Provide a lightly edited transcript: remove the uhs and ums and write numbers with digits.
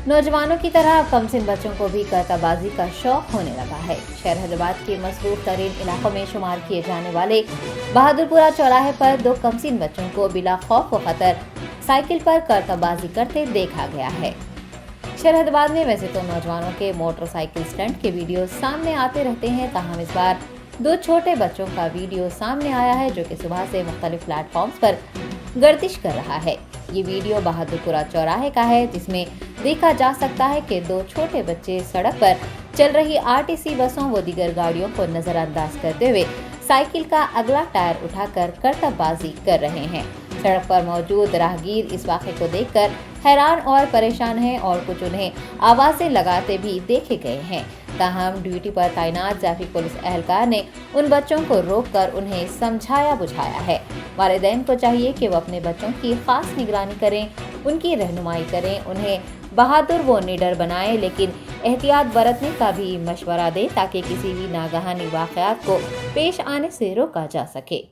नौजवानों की तरह अब कमसिन बच्चों को भी करतबाजी का शौक होने लगा है। शहर हैदराबाद के मसरूफ तरीन इलाकों में शुमार किए जाने वाले बहादुरपुरा चौराहे पर 2 कमसिन बच्चों को बिला खौफ व खतर साइकिल पर करतबाजी करते देखा गया है। शहर हैदराबाद में वैसे तो नौजवानों के मोटरसाइकिल स्टंट के वीडियो सामने आते रहते हैं, ताहम इस बार 2 छोटे बच्चों का वीडियो सामने आया है जो कि सुबह से मुख्तलिफ प्लेटफॉर्म्स पर गर्दिश कर रहा है। ये वीडियो बहादुरपुरा चौराहे का है, जिसमें देखा जा सकता है कि 2 छोटे बच्चे सड़क पर चल रही आरटीसी बसों व दीगर गाड़ियों को नजरअंदाज करते हुए साइकिल का अगला टायर उठाकर करतबबाजी कर रहे हैं। सड़क पर मौजूद राहगीर इस वाक़े को देखकर हैरान और परेशान हैं और कुछ उन्हें आवाज़ें लगाते भी देखे गए हैं। ताहम ड्यूटी पर तैनात जाफी पुलिस एहलकार ने उन बच्चों को रोककर उन्हें समझाया बुझाया है। वालिदैन को चाहिए कि वो अपने बच्चों की खास निगरानी करें, उनकी रहनुमाई करें, उन्हें बहादुर व निडर बनाएं, लेकिन एहतियात बरतने का भी मशवरा दें ताकि किसी भी नागहानी वाक़यात को पेश आने से रोका जा सके।